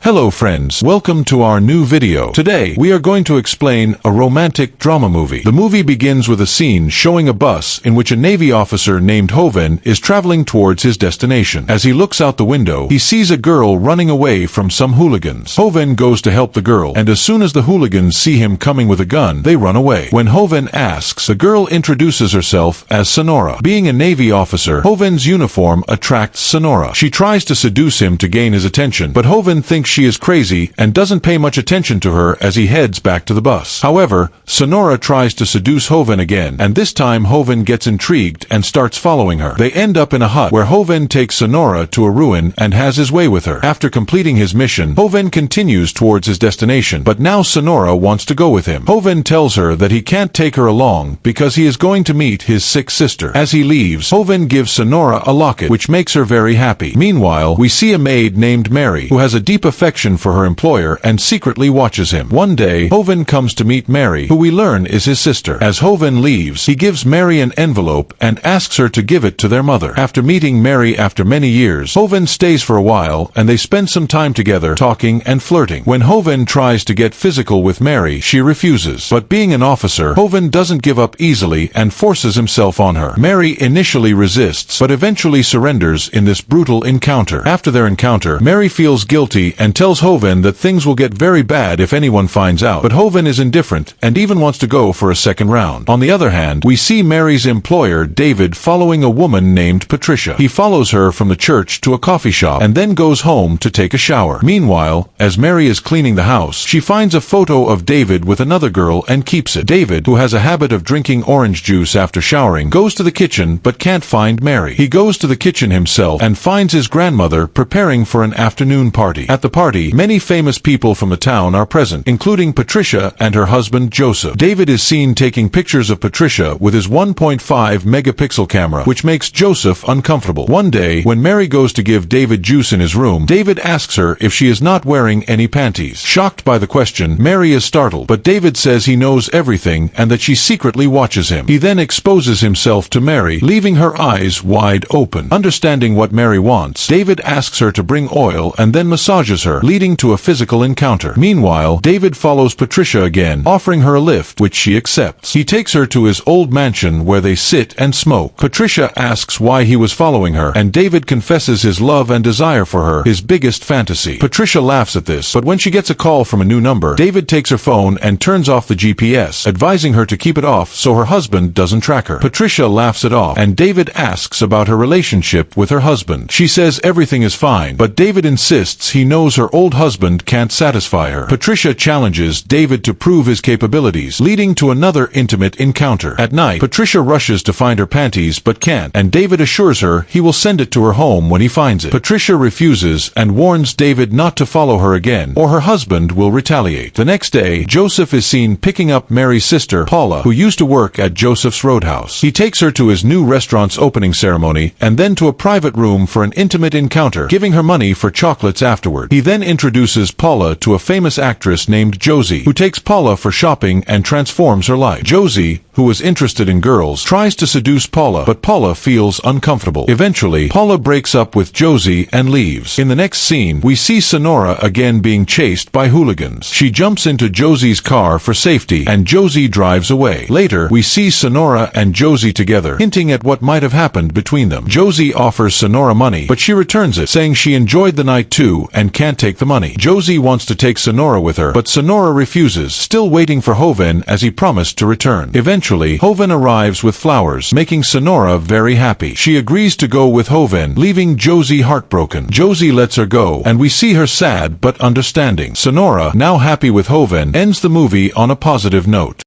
Hello friends, welcome to our new video. Today, we are going to explain a romantic drama movie. The movie begins with a scene showing a bus in which a Navy officer named Joven is traveling towards his destination. As he looks out the window, he sees a girl running away from some hooligans. Joven goes to help the girl, and as soon as the hooligans see him coming with a gun, they run away. When Joven asks, the girl introduces herself as Senora. Being a Navy officer, Joven's uniform attracts Senora. She tries to seduce him to gain his attention, but Joven thinks she is crazy and doesn't pay much attention to her as he heads back to the bus. However, Senora tries to seduce Joven again, and this time Joven gets intrigued and starts following her. They end up in a hut where Joven takes Senora to a ruin and has his way with her. After completing his mission, Joven continues towards his destination, but now Senora wants to go with him. Joven tells her that he can't take her along because he is going to meet his sick sister. As he leaves, Joven gives Senora a locket, which makes her very happy. Meanwhile, we see a maid named Mary, who has a deep affection for her employer and secretly watches him. One day, Joven comes to meet Mary, who we learn is his sister. As Joven leaves, he gives Mary an envelope and asks her to give it to their mother. After meeting Mary after many years, Joven stays for a while and they spend some time together talking and flirting. When Joven tries to get physical with Mary, she refuses. But being an officer, Joven doesn't give up easily and forces himself on her. Mary initially resists, but eventually surrenders in this brutal encounter. After their encounter, Mary feels guilty and tells Joven that things will get very bad if anyone finds out, but Joven is indifferent and even wants to go for a second round. On the other hand, we see Mary's employer, David, following a woman named Patricia. He follows her from the church to a coffee shop and then goes home to take a shower. Meanwhile, as Mary is cleaning the house, she finds a photo of David with another girl and keeps it. David, who has a habit of drinking orange juice after showering, goes to the kitchen but can't find Mary. He goes to the kitchen himself and finds his grandmother preparing for an afternoon party. At the party, many famous people from the town are present, including Patricia and her husband Joseph. David is seen taking pictures of Patricia with his 1.5 megapixel camera, which makes Joseph uncomfortable. One day, when Mary goes to give David juice in his room, David asks her if she is not wearing any panties. Shocked by the question, Mary is startled, but David says he knows everything and that she secretly watches him. He then exposes himself to Mary, leaving her eyes wide open. Understanding what Mary wants, David asks her to bring oil and then massages her, leading to a physical encounter. Meanwhile, David follows Patricia again, offering her a lift, which she accepts. He takes her to his old mansion where they sit and smoke. Patricia asks why he was following her, and David confesses his love and desire for her, his biggest fantasy. Patricia laughs at this, but when she gets a call from a new number, David takes her phone and turns off the GPS, advising her to keep it off so her husband doesn't track her. Patricia laughs it off, and David asks about her relationship with her husband. She says everything is fine, but David insists he knows her old husband can't satisfy her. Patricia challenges David to prove his capabilities, leading to another intimate encounter. At night, Patricia rushes to find her panties but can't, and David assures her he will send it to her home when he finds it. Patricia refuses and warns David not to follow her again, or her husband will retaliate. The next day, Joseph is seen picking up Mary's sister, Paula, who used to work at Joseph's Roadhouse. He takes her to his new restaurant's opening ceremony, and then to a private room for an intimate encounter, giving her money for chocolates afterward. He then introduces Paula to a famous actress named Josie, who takes Paula for shopping and transforms her life. Josie, who was interested in girls, tries to seduce Paula, but Paula feels uncomfortable. Eventually, Paula breaks up with Josie and leaves. In the next scene, we see Senora again being chased by hooligans. She jumps into Josie's car for safety, and Josie drives away. Later, we see Senora and Josie together, hinting at what might have happened between them. Josie offers Senora money, but she returns it, saying she enjoyed the night too and can't take the money. Josie wants to take Senora with her, but Senora refuses, still waiting for Joven as he promised to return. Eventually, Joven arrives with flowers, making Senora very happy. She agrees to go with Joven, leaving Josie heartbroken. Josie lets her go, and we see her sad but understanding. Senora, now happy with Joven, ends the movie on a positive note.